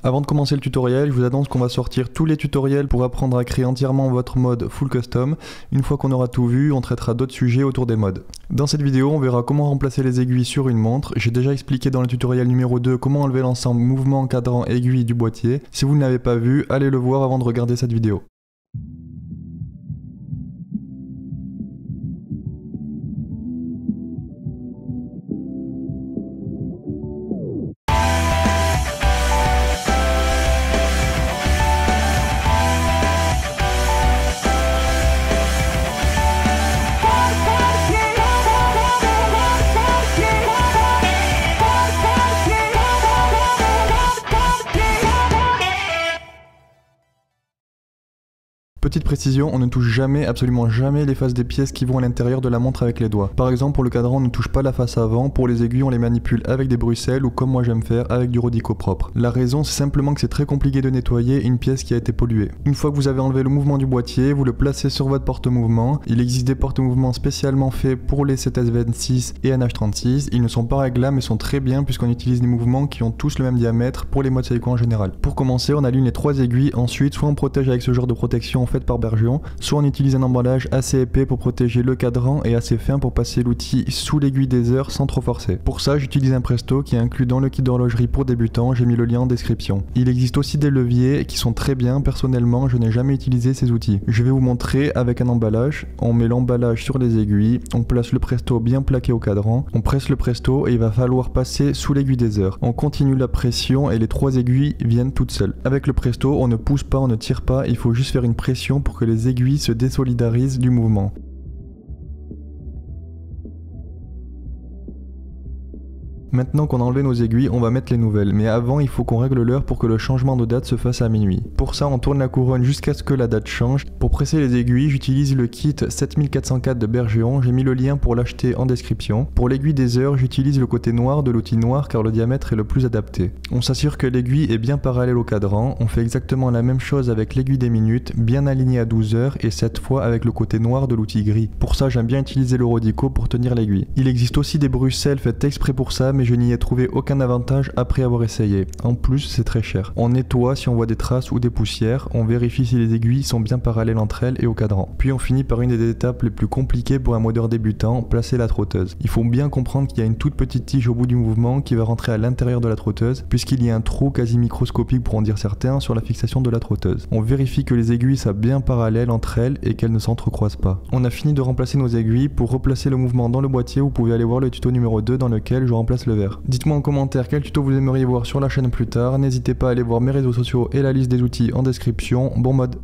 Avant de commencer le tutoriel, je vous annonce qu'on va sortir tous les tutoriels pour apprendre à créer entièrement votre mode full custom. Une fois qu'on aura tout vu, on traitera d'autres sujets autour des modes. Dans cette vidéo, on verra comment remplacer les aiguilles sur une montre. J'ai déjà expliqué dans le tutoriel numéro 2 comment enlever l'ensemble mouvement, cadran, aiguille du boîtier. Si vous ne l'avez pas vu, allez le voir avant de regarder cette vidéo. Petite précision, on ne touche jamais, absolument jamais les faces des pièces qui vont à l'intérieur de la montre avec les doigts. Par exemple, pour le cadran, on ne touche pas la face avant, pour les aiguilles, on les manipule avec des bruxelles ou comme moi j'aime faire, avec du Rodico propre. La raison, c'est simplement que c'est très compliqué de nettoyer une pièce qui a été polluée. Une fois que vous avez enlevé le mouvement du boîtier, vous le placez sur votre porte-mouvement. Il existe des porte-mouvements spécialement faits pour les 7S26 et NH36. Ils ne sont pas réglables mais sont très bien puisqu'on utilise des mouvements qui ont tous le même diamètre pour les modes Seiko en général. Pour commencer, on aligne les 3 aiguilles, ensuite soit on protège avec ce genre de protection fait par Bergeon, soit on utilise un emballage assez épais pour protéger le cadran et assez fin pour passer l'outil sous l'aiguille des heures sans trop forcer. Pour ça, j'utilise un Presto qui est inclus dans le kit d'horlogerie pour débutants, j'ai mis le lien en description. Il existe aussi des leviers qui sont très bien, personnellement je n'ai jamais utilisé ces outils. Je vais vous montrer avec un emballage, on met l'emballage sur les aiguilles, on place le Presto bien plaqué au cadran, on presse le Presto et il va falloir passer sous l'aiguille des heures. On continue la pression et les 3 aiguilles viennent toutes seules. Avec le Presto, on ne pousse pas, on ne tire pas, il faut juste faire une pression pour que les aiguilles se désolidarisent du mouvement. Maintenant qu'on a enlevé nos aiguilles, on va mettre les nouvelles, mais avant il faut qu'on règle l'heure pour que le changement de date se fasse à minuit. Pour ça on tourne la couronne jusqu'à ce que la date change. Pour presser les aiguilles, j'utilise le kit 7404 de Bergeon, j'ai mis le lien pour l'acheter en description. Pour l'aiguille des heures, j'utilise le côté noir de l'outil noir car le diamètre est le plus adapté. On s'assure que l'aiguille est bien parallèle au cadran, on fait exactement la même chose avec l'aiguille des minutes, bien alignée à 12 heures et cette fois avec le côté noir de l'outil gris. Pour ça j'aime bien utiliser le Rodico pour tenir l'aiguille. Il existe aussi des bruxelles faites exprès pour ça, mais je n'y ai trouvé aucun avantage après avoir essayé. En plus, c'est très cher. On nettoie si on voit des traces ou des poussières, on vérifie si les aiguilles sont bien parallèles entre elles et au cadran. Puis on finit par une des étapes les plus compliquées pour un modeur débutant, placer la trotteuse. Il faut bien comprendre qu'il y a une toute petite tige au bout du mouvement qui va rentrer à l'intérieur de la trotteuse, puisqu'il y a un trou quasi microscopique pour en dire certains sur la fixation de la trotteuse. On vérifie que les aiguilles soient bien parallèles entre elles et qu'elles ne s'entrecroisent pas. On a fini de remplacer nos aiguilles. Pour replacer le mouvement dans le boîtier, vous pouvez aller voir le tuto numéro 2 dans lequel je remplace le verre. Dites-moi en commentaire quel tuto vous aimeriez voir sur la chaîne plus tard, n'hésitez pas à aller voir mes réseaux sociaux et la liste des outils en description. Bon mode!